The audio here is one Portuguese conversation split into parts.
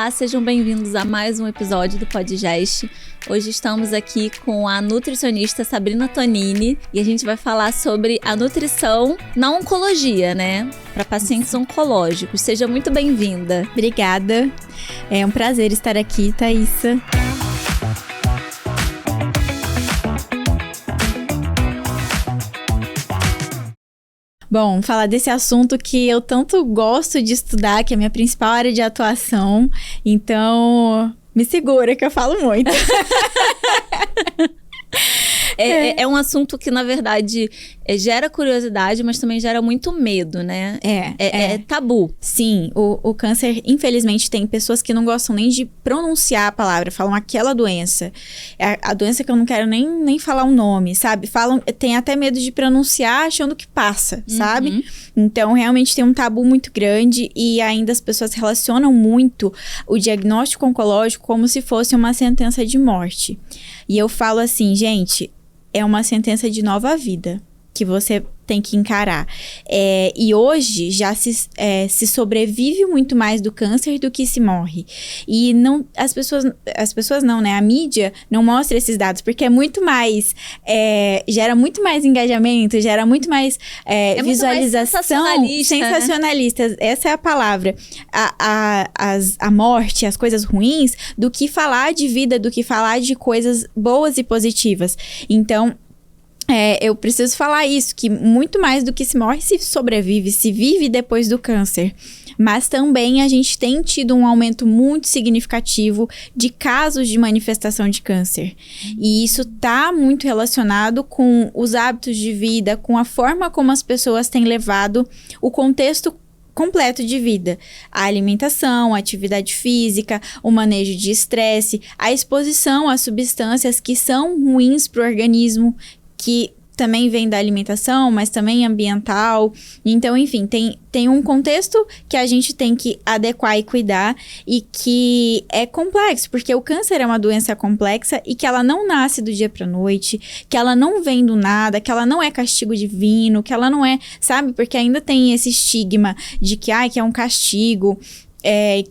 Olá, sejam bem-vindos a mais um episódio do Podgest. Hoje estamos aqui com a nutricionista Sabrina Tonini e a gente vai falar sobre a nutrição na oncologia, né? Para pacientes oncológicos. Seja muito bem-vinda. Obrigada. É um prazer estar aqui, Thaísa. Bom, falar desse assunto que eu tanto gosto de estudar, que é a minha principal área de atuação. Então, me segura que eu falo muito. É um assunto que, na verdade, gera curiosidade, mas também gera muito medo, né? É tabu. Sim, o câncer, infelizmente, tem pessoas que não gostam nem de pronunciar a palavra, falam aquela doença. É a doença que eu não quero nem falar o nome, sabe? Tem até medo de pronunciar achando que passa, sabe? Então, realmente tem um tabu muito grande e ainda as pessoas relacionam muito o diagnóstico oncológico como se fosse uma sentença de morte. E eu falo assim, gente, é uma sentença de nova vida que você tem que encarar. E hoje já se sobrevive muito mais do câncer do que se morre. E não, as pessoas não, né? A mídia não mostra esses dados, porque é muito mais... gera muito mais engajamento, gera muito mais visualização. Muito mais sensacionalista, né? Essa é a palavra. A morte, as coisas ruins, do que falar de vida, do que falar de coisas boas e positivas. Então... eu preciso falar isso, que muito mais do que se morre, se sobrevive, se vive depois do câncer. Mas também a gente tem tido um aumento muito significativo de casos de manifestação de câncer. E isso está muito relacionado com os hábitos de vida, com a forma como as pessoas têm levado o contexto completo de vida. A alimentação, a atividade física, o manejo de estresse, a exposição a substâncias que são ruins para o organismo, que também vem da alimentação, mas também ambiental. Então, enfim, tem um contexto que a gente tem que adequar e cuidar e que é complexo, porque o câncer é uma doença complexa e que ela não nasce do dia pra noite, que ela não vem do nada, que ela não é castigo divino, que ela não é, sabe? Porque ainda tem esse estigma de que é um castigo.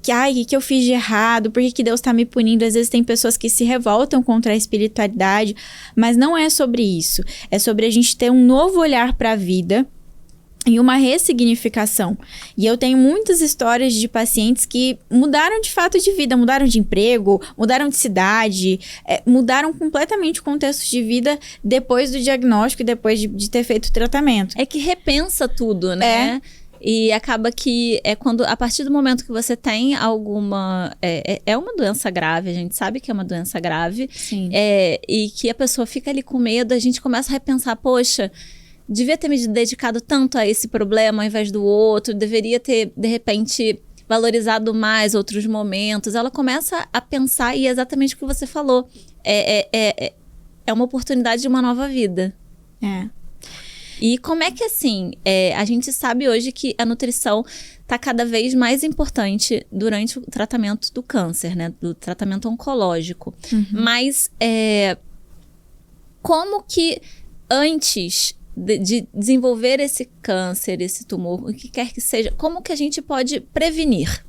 Que eu fiz de errado, por que Deus tá me punindo? Às vezes tem pessoas que se revoltam contra a espiritualidade, mas não é sobre isso. É sobre a gente ter um novo olhar para a vida e uma ressignificação. E eu tenho muitas histórias de pacientes que mudaram de fato de vida, mudaram de emprego, mudaram de cidade, mudaram completamente o contexto de vida depois do diagnóstico e depois de ter feito o tratamento. É que repensa tudo, né? E acaba que quando, a partir do momento que você tem alguma... É uma doença grave, a gente sabe que é uma doença grave. Sim. E que a pessoa fica ali com medo, a gente começa a repensar, poxa, devia ter me dedicado tanto a esse problema ao invés do outro, deveria ter, de repente, valorizado mais outros momentos. Ela começa a pensar, e é exatamente o que você falou, é uma oportunidade de uma nova vida. E como é que, assim, a gente sabe hoje que a nutrição está cada vez mais importante durante o tratamento do câncer, né? Do tratamento oncológico. Mas como que antes de desenvolver esse câncer, esse tumor, o que quer que seja, como que a gente pode prevenir?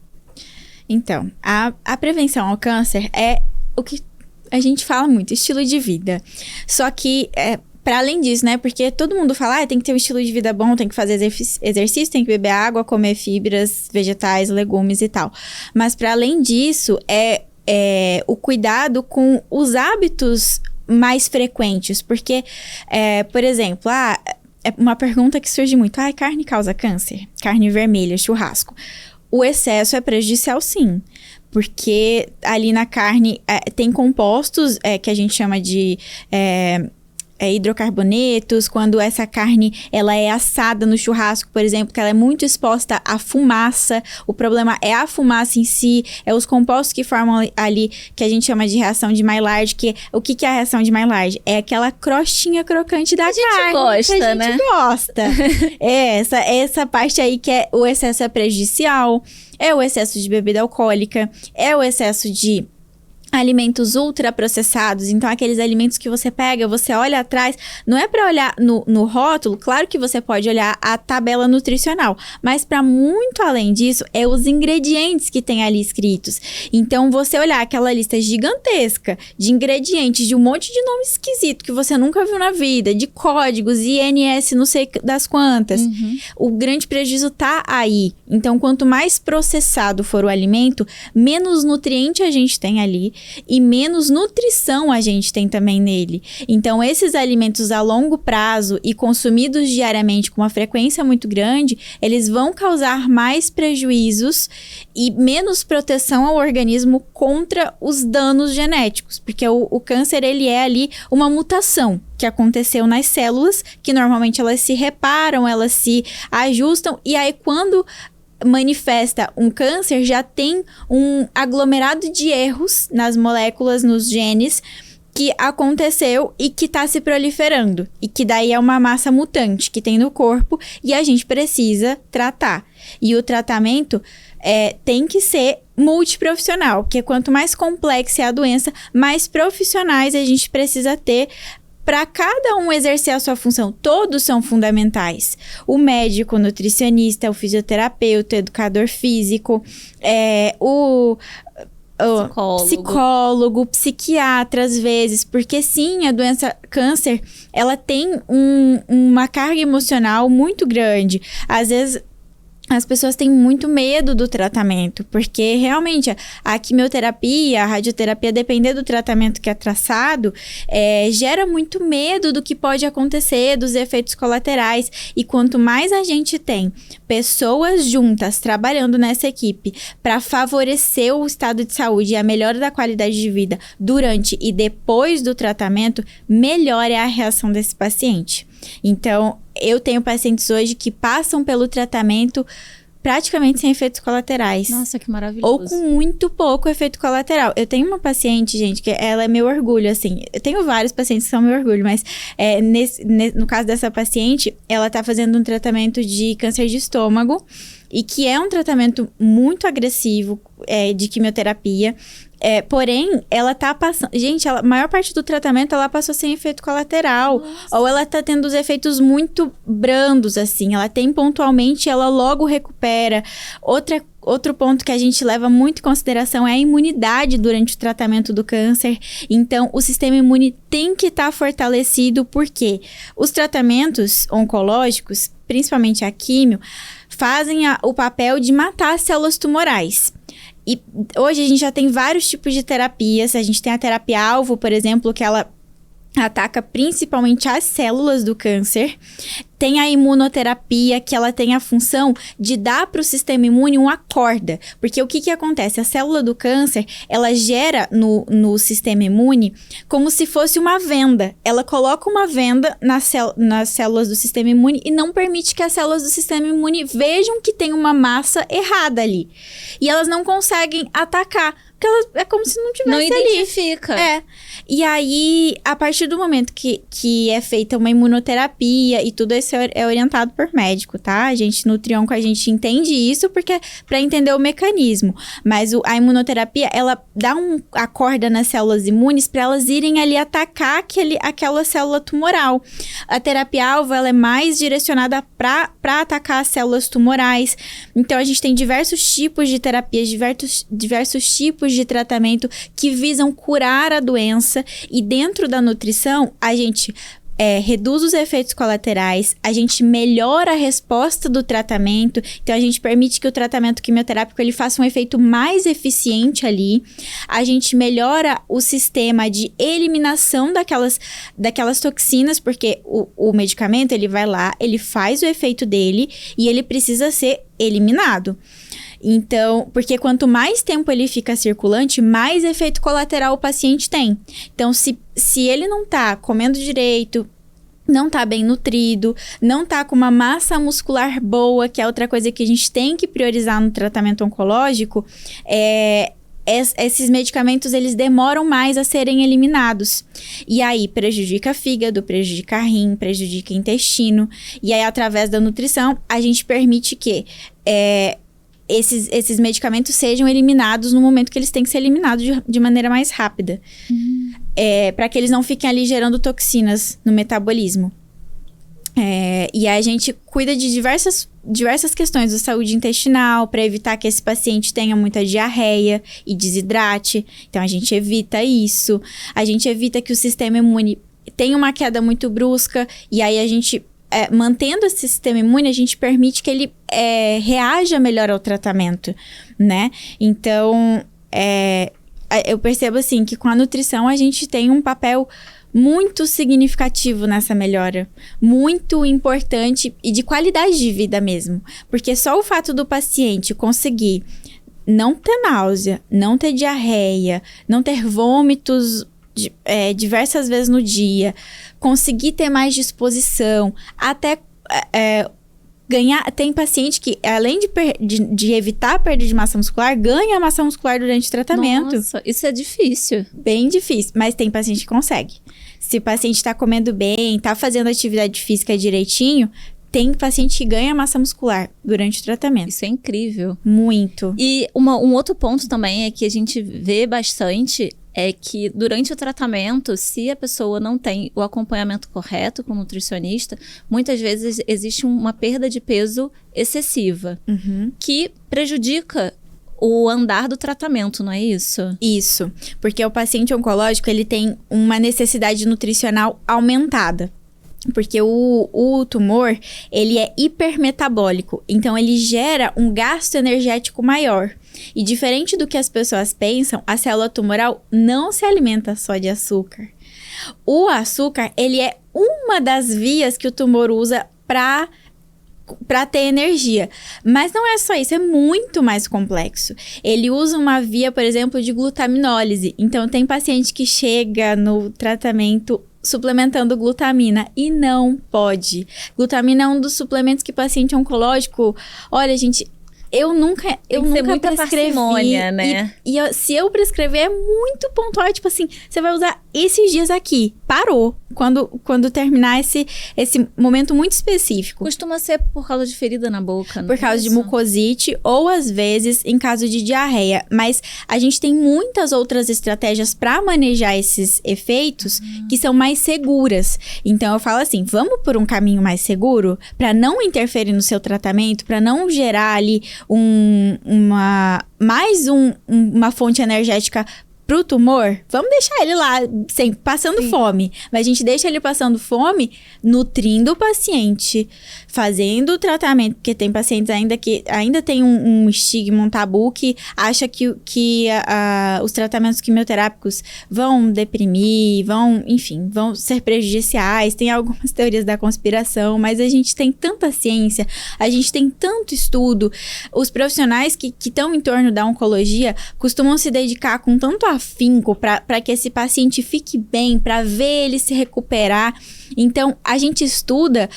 Então, a prevenção ao câncer é o que a gente fala muito, estilo de vida. Só que... para além disso, né? Porque todo mundo fala, tem que ter um estilo de vida bom, tem que fazer exercício, tem que beber água, comer fibras, vegetais, legumes e tal. Mas para além disso, o cuidado com os hábitos mais frequentes. Porque, por exemplo, é uma pergunta que surge muito. Carne causa câncer? Carne vermelha, churrasco. O excesso é prejudicial, sim. Porque ali na carne tem compostos que a gente chama de... hidrocarbonetos, quando essa carne ela é assada no churrasco, por exemplo, que ela é muito exposta à fumaça. O problema é a fumaça em si, os compostos que formam ali, que a gente chama de reação de Maillard, o que é a reação de Maillard? É aquela crostinha crocante da carne. Gosta, que a gente gosta. Essa parte aí que o excesso é prejudicial, é o excesso de bebida alcoólica, é o excesso de alimentos ultraprocessados, então aqueles alimentos que você pega, você olha atrás, não é para olhar no rótulo, claro que você pode olhar a tabela nutricional, mas para muito além disso, é os ingredientes que tem ali escritos. Então, você olhar aquela lista gigantesca de ingredientes, de um monte de nome esquisito que você nunca viu na vida, de códigos, INS, não sei das quantas, o grande prejuízo tá aí. Então, quanto mais processado for o alimento, menos nutriente a gente tem ali, e menos nutrição a gente tem também nele. Então, esses alimentos a longo prazo e consumidos diariamente com uma frequência muito grande, eles vão causar mais prejuízos e menos proteção ao organismo contra os danos genéticos, porque o câncer, ele é ali uma mutação que aconteceu nas células, que normalmente elas se reparam, elas se ajustam, e aí quando manifesta um câncer, já tem um aglomerado de erros nas moléculas, nos genes, que aconteceu e que está se proliferando. E que daí é uma massa mutante que tem no corpo e a gente precisa tratar. E o tratamento tem que ser multiprofissional, porque quanto mais complexa é a doença, mais profissionais a gente precisa ter para cada um exercer a sua função. Todos são fundamentais. O médico, o nutricionista, o fisioterapeuta, o educador físico, o psicólogo, psiquiatra, às vezes. Porque sim, a doença câncer, ela tem uma carga emocional muito grande. Às vezes, as pessoas têm muito medo do tratamento, porque realmente a quimioterapia, a radioterapia, depender do tratamento que é traçado, gera muito medo do que pode acontecer, dos efeitos colaterais. E quanto mais a gente tem pessoas juntas trabalhando nessa equipe para favorecer o estado de saúde e a melhora da qualidade de vida durante e depois do tratamento, melhor é a reação desse paciente. Então, eu tenho pacientes hoje que passam pelo tratamento praticamente sem efeitos colaterais. Nossa, que maravilhoso. Ou com muito pouco efeito colateral. Eu tenho uma paciente, gente, que ela é meu orgulho, assim. Eu tenho vários pacientes que são meu orgulho, mas no caso dessa paciente, ela tá fazendo um tratamento de câncer de estômago, e que é um tratamento muito agressivo de quimioterapia. Porém, ela tá passando... Gente, a maior parte do tratamento, ela passou sem efeito colateral. Nossa. Ou ela tá tendo os efeitos muito brandos, assim. Ela tem pontualmente, ela logo recupera. Outro ponto que a gente leva muito em consideração é a imunidade durante o tratamento do câncer. Então, o sistema imune tem que estar fortalecido, porque os tratamentos oncológicos, principalmente a químio, fazem o papel de matar as células tumorais. E hoje a gente já tem vários tipos de terapias. A gente tem a terapia-alvo, por exemplo, que ela ataca principalmente as células do câncer. Tem a imunoterapia, que ela tem a função de dar para o sistema imune uma corda. Porque o que acontece? A célula do câncer, ela gera no sistema imune como se fosse uma venda. Ela coloca uma venda nas células do sistema imune e não permite que as células do sistema imune vejam que tem uma massa errada ali. E elas não conseguem atacar, porque é como se não tivesse ali. Não identifica. E aí, a partir do momento que é feita uma imunoterapia e tudo isso é orientado por médico, tá? A gente, nutrionco, a gente entende isso porque para entender o mecanismo. Mas a imunoterapia, ela dá a corda nas células imunes para elas irem ali atacar aquela célula tumoral. A terapia-alvo, ela é mais direcionada para atacar as células tumorais. Então, a gente tem diversos tipos de terapias, diversos tipos de tratamento que visam curar a doença. E dentro da nutrição, a gente reduz os efeitos colaterais, a gente melhora a resposta do tratamento, então a gente permite que o tratamento quimioterápico ele faça um efeito mais eficiente ali, a gente melhora o sistema de eliminação daquelas toxinas, porque o medicamento ele vai lá, ele faz o efeito dele e ele precisa ser eliminado. Então, porque quanto mais tempo ele fica circulante, mais efeito colateral o paciente tem. Então, se ele não tá comendo direito, não tá bem nutrido, não tá com uma massa muscular boa, que é outra coisa que a gente tem que priorizar no tratamento oncológico, esses medicamentos, eles demoram mais a serem eliminados. E aí, prejudica fígado, prejudica rim, prejudica intestino. E aí, através da nutrição, a gente permite que esses medicamentos sejam eliminados no momento que eles têm que ser eliminados de maneira mais rápida. Para que eles não fiquem ali gerando toxinas no metabolismo. E aí a gente cuida de diversas questões da saúde intestinal para evitar que esse paciente tenha muita diarreia e desidrate. Então, a gente evita isso. A gente evita que o sistema imune tenha uma queda muito brusca. E aí, a gente, mantendo esse sistema imune, a gente permite que ele reaja melhor ao tratamento, né? Então, eu percebo, assim, que com a nutrição a gente tem um papel muito significativo nessa melhora, muito importante e de qualidade de vida mesmo, porque só o fato do paciente conseguir não ter náusea, não ter diarreia, não ter vômitos diversas vezes no dia, conseguir ter mais disposição, até ganhar. Tem paciente que, além de evitar a perda de massa muscular, ganha massa muscular durante o tratamento. Nossa, isso é difícil. Bem difícil, mas tem paciente que consegue. Se o paciente tá comendo bem, tá fazendo atividade física direitinho, tem paciente que ganha massa muscular durante o tratamento. Isso é incrível. Muito. E um outro ponto também é que a gente vê bastante é que durante o tratamento, se a pessoa não tem o acompanhamento correto com o nutricionista, muitas vezes existe uma perda de peso excessiva, que prejudica o andar do tratamento, não é isso? Isso, porque o paciente oncológico, ele tem uma necessidade nutricional aumentada. Porque o tumor, ele é hipermetabólico, então ele gera um gasto energético maior. E diferente do que as pessoas pensam, a célula tumoral não se alimenta só de açúcar. O açúcar, ele é uma das vias que o tumor usa para ter energia. Mas não é só isso, é muito mais complexo. Ele usa uma via, por exemplo, de glutaminólise. Então, tem paciente que chega no tratamento suplementando glutamina e não pode. Glutamina é um dos suplementos que paciente oncológico... Olha, gente... Eu nunca muita prescrevi, parcimônia, né? Se eu prescrever, é muito pontual. Tipo assim, você vai usar esses dias aqui. Parou. Quando terminar esse momento muito específico. Costuma ser por causa de ferida na boca, não Por causa de mucosite ou, às vezes, em caso de diarreia. Mas a gente tem muitas outras estratégias para manejar esses efeitos que são mais seguras. Então, eu falo assim, vamos por um caminho mais seguro para não interferir no seu tratamento, para não gerar ali uma fonte energética pro tumor. Vamos deixar ele lá, passando fome. Mas a gente deixa ele passando fome, nutrindo o paciente, fazendo o tratamento. Porque tem pacientes que ainda tem um estigma, um tabu, que acha que os tratamentos quimioterápicos vão deprimir, vão ser prejudiciais. Tem algumas teorias da conspiração, mas a gente tem tanta ciência, a gente tem tanto estudo. Os profissionais que estão em torno da oncologia costumam se dedicar com tanto afinco para que esse paciente fique bem, para ver ele se recuperar. Então, a gente estuda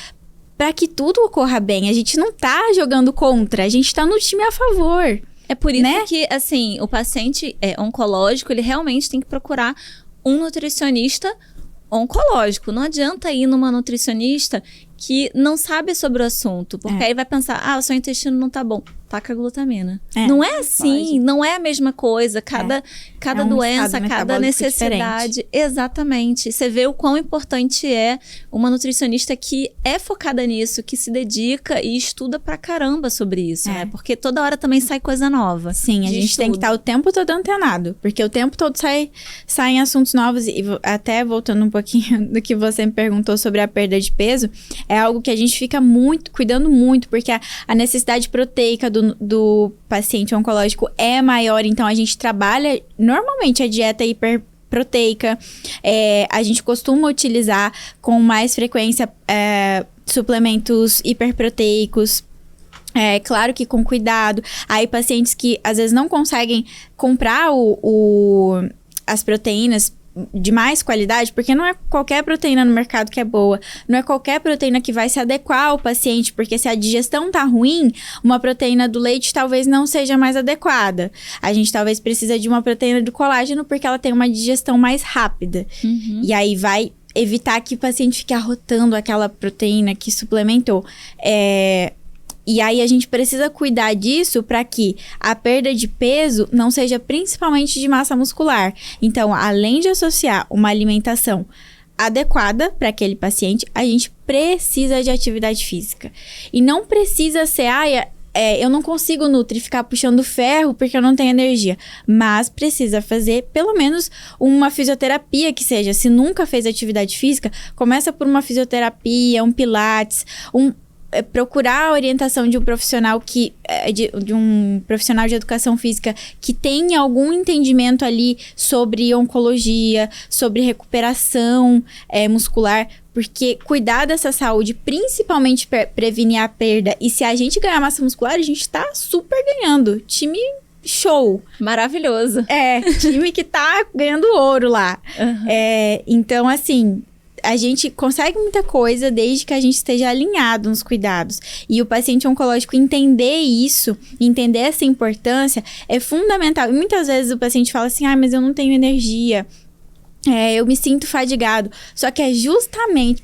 para que tudo ocorra bem. A gente não tá jogando contra, a gente tá no time a favor. É por isso que, assim, o paciente oncológico, ele realmente tem que procurar um nutricionista oncológico. Não adianta ir numa nutricionista que não sabe sobre o assunto, porque aí vai pensar, o seu intestino não tá bom, taca glutamina. Não é assim, não é a mesma coisa, cada doença, cada necessidade. Diferente. Exatamente. Você vê o quão importante é uma nutricionista que é focada nisso, que se dedica e estuda pra caramba sobre isso, né? Porque toda hora também sai coisa nova. Sim, a gente tem que estar o tempo todo antenado, porque o tempo todo saem assuntos novos. E até voltando um pouquinho do que você me perguntou sobre a perda de peso, é algo que a gente fica cuidando muito, porque a necessidade proteica do paciente oncológico é maior, então a gente trabalha normalmente a dieta hiperproteica, a gente costuma utilizar com mais frequência suplementos hiperproteicos. Claro que com cuidado. Aí pacientes que às vezes não conseguem comprar as proteínas de mais qualidade, porque não é qualquer proteína no mercado que é boa, não é qualquer proteína que vai se adequar ao paciente, porque se a digestão tá ruim, uma proteína do leite talvez não seja mais adequada. A gente talvez precisa de uma proteína do colágeno, porque ela tem uma digestão mais rápida. E aí vai evitar que o paciente fique arrotando aquela proteína que suplementou. E aí a gente precisa cuidar disso para que a perda de peso não seja principalmente de massa muscular. Então, além de associar uma alimentação adequada para aquele paciente, a gente precisa de atividade física. E não precisa ser, eu não consigo, Nutri, ficar puxando ferro porque eu não tenho energia. Mas precisa fazer pelo menos uma fisioterapia que seja. Se nunca fez atividade física, começa por uma fisioterapia, um pilates, procurar a orientação de um profissional de um profissional de educação física que tenha algum entendimento ali sobre oncologia, sobre recuperação muscular, porque cuidar dessa saúde, principalmente prevenir a perda, e se a gente ganhar massa muscular, a gente tá super ganhando. Time show. Maravilhoso. Time que tá ganhando ouro lá. Uhum. Então, assim, a gente consegue muita coisa desde que a gente esteja alinhado nos cuidados. E o paciente oncológico entender isso, entender essa importância, é fundamental. E muitas vezes o paciente fala assim, mas eu não tenho energia, eu me sinto fadigado. Só que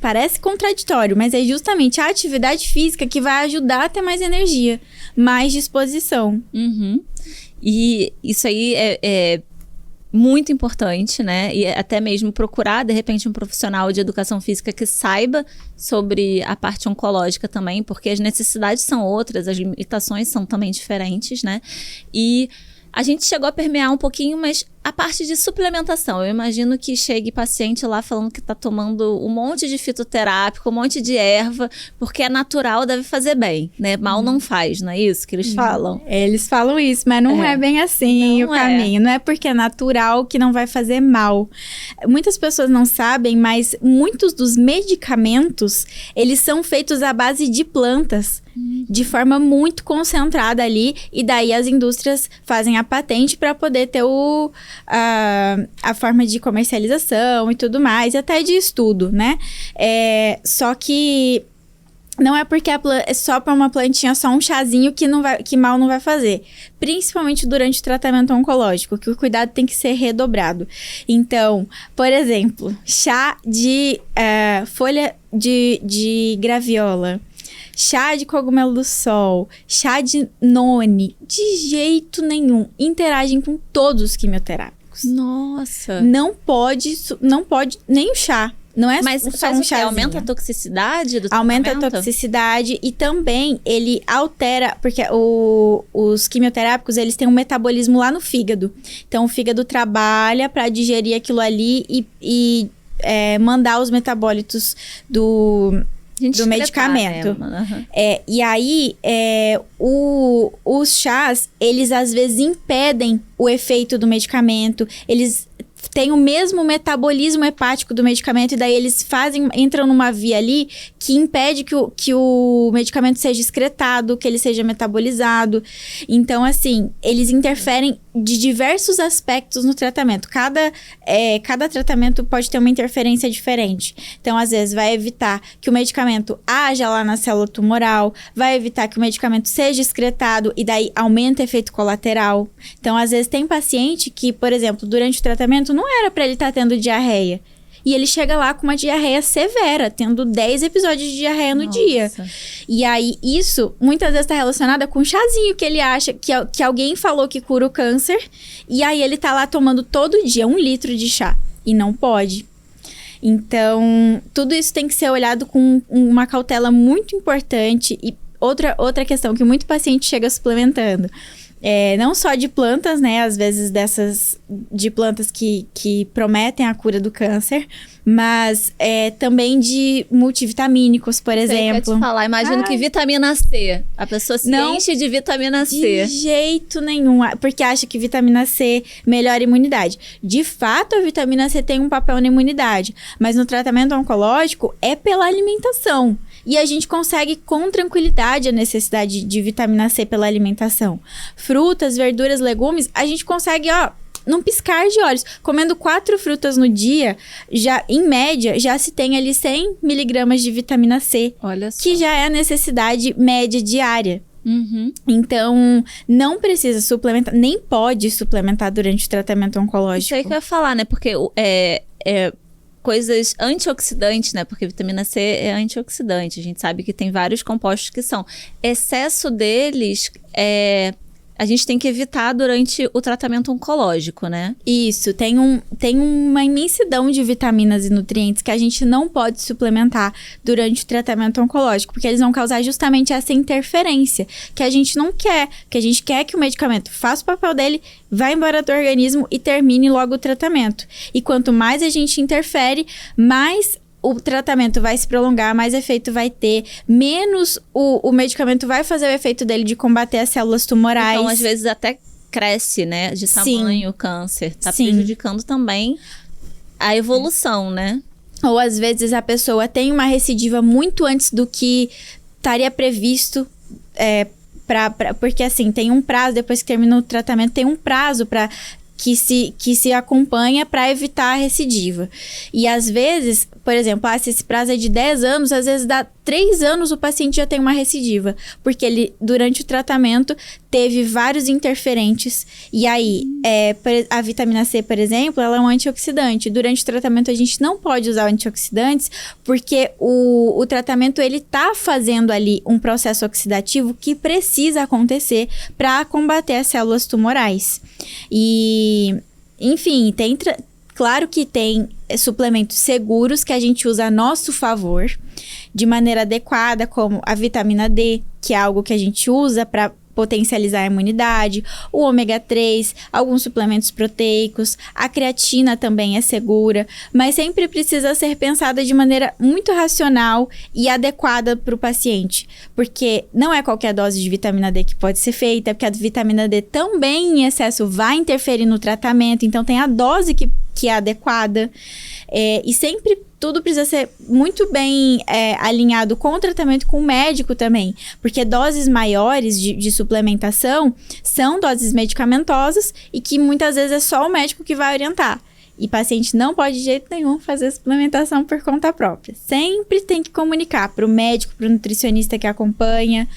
parece contraditório, mas é justamente a atividade física que vai ajudar a ter mais energia, mais disposição. Uhum. E isso aí é muito importante, né? E até mesmo procurar, de repente, um profissional de educação física que saiba sobre a parte oncológica também, porque as necessidades são outras, as limitações são também diferentes, né? E a gente chegou a permear um pouquinho, mas a parte de suplementação, eu imagino que chegue paciente lá falando que tá tomando um monte de fitoterápico, um monte de erva, porque é natural, deve fazer bem, né? Mal não faz, não é isso que eles falam? Eles falam isso, mas não é bem assim o caminho. Não é porque é natural que não vai fazer mal. Muitas pessoas não sabem, mas muitos dos medicamentos, eles são feitos à base de plantas, de forma muito concentrada ali, e daí as indústrias fazem a patente para poder ter a forma de comercialização e tudo mais, e até de estudo, né? Só que não é porque é só para uma plantinha, só um chazinho que mal não vai fazer. Principalmente durante o tratamento oncológico, que o cuidado tem que ser redobrado. Então, por exemplo, chá de folha de graviola, chá de cogumelo do sol, chá de noni, de jeito nenhum interagem com todos os quimioterápicos. Nossa! Não pode nem o chá. Não é mas só um chazinho. Aumenta a toxicidade do Aumenta a toxicidade e também ele altera, porque os quimioterápicos, eles têm um metabolismo lá no fígado. Então, o fígado trabalha para digerir aquilo ali e mandar os metabólitos do medicamento. E aí, os chás, eles às vezes impedem o efeito do medicamento, eles têm o mesmo metabolismo hepático do medicamento, e daí eles entram numa via ali que impede que o medicamento seja excretado, que ele seja metabolizado. Então, assim, eles interferem de diversos aspectos no tratamento. Cada tratamento pode ter uma interferência diferente. Então, às vezes, vai evitar que o medicamento haja lá na célula tumoral, vai evitar que o medicamento seja excretado e daí aumenta o efeito colateral. Então, às vezes, tem paciente que, por exemplo, durante o tratamento não era para ele estar tendo diarreia. E ele chega lá com uma diarreia severa, tendo 10 episódios de diarreia no dia. E aí, isso muitas vezes está relacionado com um chazinho que ele acha que alguém falou que cura o câncer. E aí, ele tá lá tomando todo dia 1 litro de chá. E não pode. Então, tudo isso tem que ser olhado com uma cautela muito importante. E outra questão que muito paciente chega suplementando. Não só de plantas, né? Às vezes de plantas que prometem a cura do câncer, mas também de multivitamínicos, por exemplo. Eu ia te falar, imagino que vitamina C. A pessoa se enche de vitamina C. De jeito nenhum, porque acha que vitamina C melhora a imunidade. De fato, a vitamina C tem um papel na imunidade, mas no tratamento oncológico é pela alimentação. E a gente consegue com tranquilidade a necessidade de vitamina C pela alimentação. Frutas, verduras, legumes, a gente consegue, num piscar de olhos. Comendo 4 frutas no dia, em média, já se tem ali 100 miligramas de vitamina C. Olha só. Que já é a necessidade média diária. Uhum. Então, não precisa suplementar, nem pode suplementar durante o tratamento oncológico. Isso aí que eu ia falar, né? Porque coisas antioxidantes, né? Porque vitamina C é antioxidante. A gente sabe que tem vários compostos que são. Excesso deles a gente tem que evitar durante o tratamento oncológico, né? Isso, tem uma imensidão de vitaminas e nutrientes que a gente não pode suplementar durante o tratamento oncológico, porque eles vão causar justamente essa interferência que a gente não quer, que a gente quer que o medicamento faça o papel dele, vá embora do organismo e termine logo o tratamento. E quanto mais a gente interfere, mais o tratamento vai se prolongar, mais efeito vai ter, menos o medicamento vai fazer o efeito dele de combater as células tumorais. Então, às vezes, até cresce, né? De tamanho, o câncer. Tá prejudicando também a evolução, né? Ou, às vezes, a pessoa tem uma recidiva muito antes do que estaria previsto, porque, assim, tem um prazo, depois que termina o tratamento, tem um prazo para que se acompanha para evitar a recidiva. E às vezes, por exemplo, se esse prazo é de 10 anos, às vezes dá 3 anos o paciente já tem uma recidiva, porque ele, durante o tratamento, teve vários interferentes. E aí, a vitamina C, por exemplo, ela é um antioxidante. Durante o tratamento, a gente não pode usar antioxidantes, porque o tratamento, ele tá fazendo ali um processo oxidativo que precisa acontecer para combater as células tumorais. E, enfim, claro que tem suplementos seguros que a gente usa a nosso favor, de maneira adequada, como a vitamina D, que é algo que a gente usa para potencializar a imunidade, o ômega 3, alguns suplementos proteicos, a creatina também é segura, mas sempre precisa ser pensada de maneira muito racional e adequada para o paciente, porque não é qualquer dose de vitamina D que pode ser feita, porque a vitamina D também em excesso vai interferir no tratamento, então tem a dose que é adequada, e sempre tudo precisa ser muito bem alinhado com o tratamento, com o médico também. Porque doses maiores de suplementação são doses medicamentosas e que muitas vezes é só o médico que vai orientar. E paciente não pode de jeito nenhum fazer suplementação por conta própria. Sempre tem que comunicar para o médico, para o nutricionista que acompanha.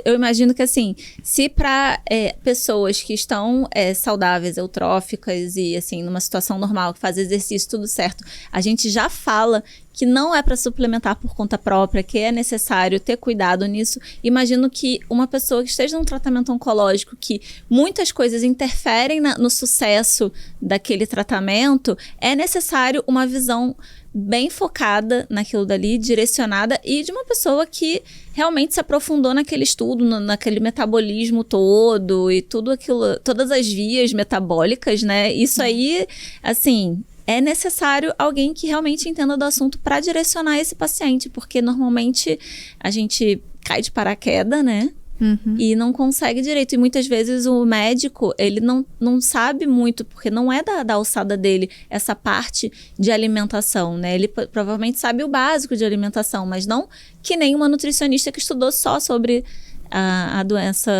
Eu imagino que, assim, se para pessoas que estão saudáveis, eutróficas e, assim, numa situação normal, que faz exercício, tudo certo, a gente já fala que não é para suplementar por conta própria, que é necessário ter cuidado nisso. Imagino que uma pessoa que esteja num tratamento oncológico, que muitas coisas interferem no sucesso daquele tratamento, é necessário uma visão bem focada naquilo dali, direcionada, e de uma pessoa que realmente se aprofundou naquele estudo, naquele metabolismo todo e tudo aquilo, todas as vias metabólicas, né? Isso aí, assim, é necessário alguém que realmente entenda do assunto para direcionar esse paciente, porque normalmente a gente cai de paraquedas, né? Uhum. E não consegue direito. E muitas vezes o médico, ele não sabe muito, porque não é da alçada dele essa parte de alimentação, né? Ele provavelmente sabe o básico de alimentação, mas não que nem uma nutricionista que estudou só sobre a doença,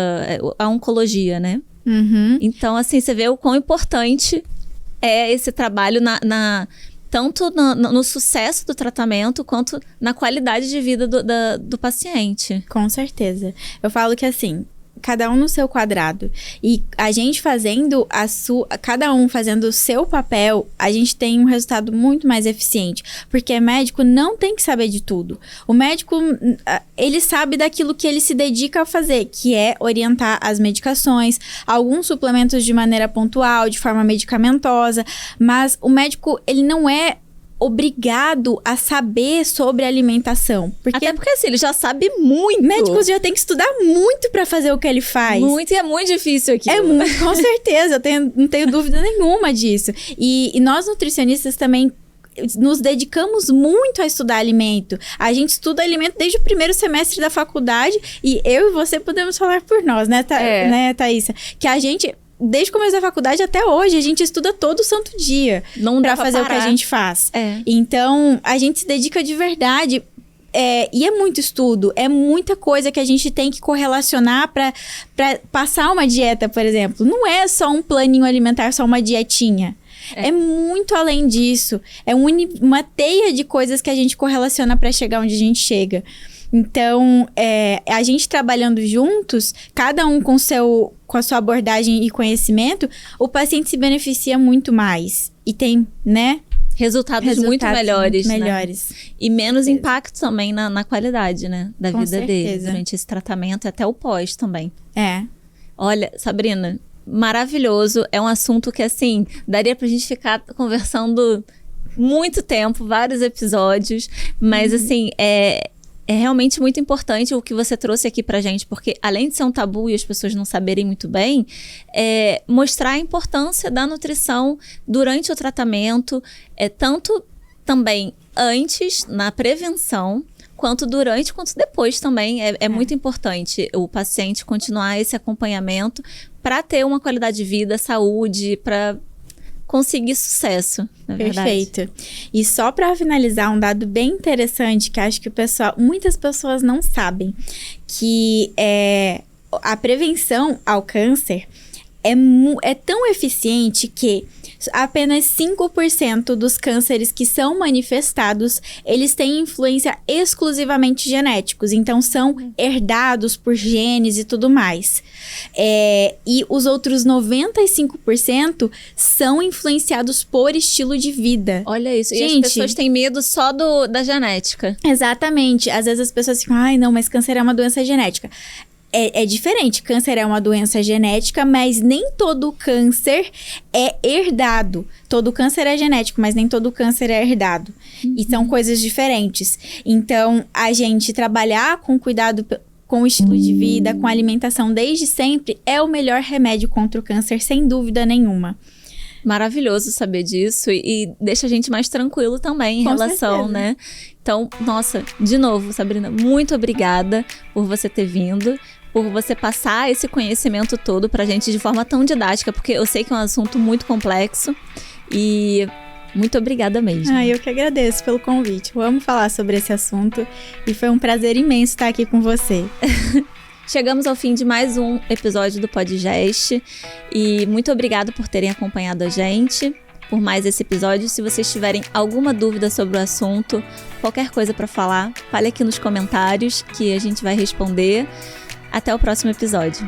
a oncologia, né? Uhum. Então, assim, você vê o quão importante é esse trabalho tanto no sucesso do tratamento, quanto na qualidade de vida do paciente. Com certeza. Eu falo que, assim, cada um no seu quadrado. E a gente fazendo cada um fazendo o seu papel, a gente tem um resultado muito mais eficiente. Porque médico não tem que saber de tudo. O médico, ele sabe daquilo que ele se dedica a fazer, que é orientar as medicações, alguns suplementos de maneira pontual, de forma medicamentosa. Mas o médico, ele não é obrigado a saber sobre alimentação. Até porque, assim, ele já sabe muito. Médicos já tem que estudar muito pra fazer o que ele faz. Muito, e é muito difícil aqui. É muito, com certeza. Não tenho dúvida nenhuma disso. E nós, nutricionistas, também nos dedicamos muito a estudar alimento. A gente estuda alimento desde o primeiro semestre da faculdade, e eu e você podemos falar por nós, né, né, Thaísa? Que a gente, desde o começo da faculdade até hoje, a gente estuda todo santo dia pra fazer o que a gente faz. Então, a gente se dedica de verdade. E é muito estudo, é muita coisa que a gente tem que correlacionar pra passar uma dieta, por exemplo. Não é só um planinho alimentar, só uma dietinha. É muito além disso. É uma teia de coisas que a gente correlaciona pra chegar onde a gente chega. Então, a gente trabalhando juntos, cada um com a sua abordagem e conhecimento, o paciente se beneficia muito mais. E tem, né? resultados muito melhores, muito né? melhores. E menos impacto também na qualidade, né? Da Com vida dele certeza. durante esse tratamento e até o pós também. É. Olha, Sabrina, maravilhoso. É um assunto que, assim, daria pra gente ficar conversando muito tempo, vários episódios. Mas, assim, é realmente muito importante o que você trouxe aqui pra gente, porque além de ser um tabu e as pessoas não saberem muito bem, mostrar a importância da nutrição durante o tratamento, tanto também antes, na prevenção, quanto durante, quanto depois também. É muito importante o paciente continuar esse acompanhamento para ter uma qualidade de vida, saúde, para conseguir sucesso, na verdade. Perfeito. E só para finalizar, um dado bem interessante que acho que muitas pessoas não sabem, que a prevenção ao câncer é tão eficiente que apenas 5% dos cânceres que são manifestados, eles têm influência exclusivamente genéticos. Então, são herdados por genes e tudo mais. E os outros 95% são influenciados por estilo de vida. Olha isso. Gente, e as pessoas têm medo só da genética. Exatamente. Às vezes as pessoas ficam, ai não, mas câncer é uma doença genética. É diferente, câncer é uma doença genética, mas nem todo câncer é herdado. Todo câncer é genético, mas nem todo câncer é herdado. E são coisas diferentes. Então, a gente trabalhar com cuidado com o estilo de vida, com a alimentação desde sempre, é o melhor remédio contra o câncer, sem dúvida nenhuma. Maravilhoso saber disso e deixa a gente mais tranquilo também em Com relação, certeza. né? Então, nossa, de novo, Sabrina, muito obrigada por você ter vindo, por você passar esse conhecimento todo pra gente de forma tão didática, porque eu sei que é um assunto muito complexo e muito obrigada mesmo. Eu que agradeço pelo convite. Eu amo falar sobre esse assunto e foi um prazer imenso estar aqui com você. Chegamos ao fim de mais um episódio do Podgest e muito obrigada por terem acompanhado a gente por mais esse episódio. Se vocês tiverem alguma dúvida sobre o assunto, qualquer coisa para falar, fale aqui nos comentários que a gente vai responder. Até o próximo episódio.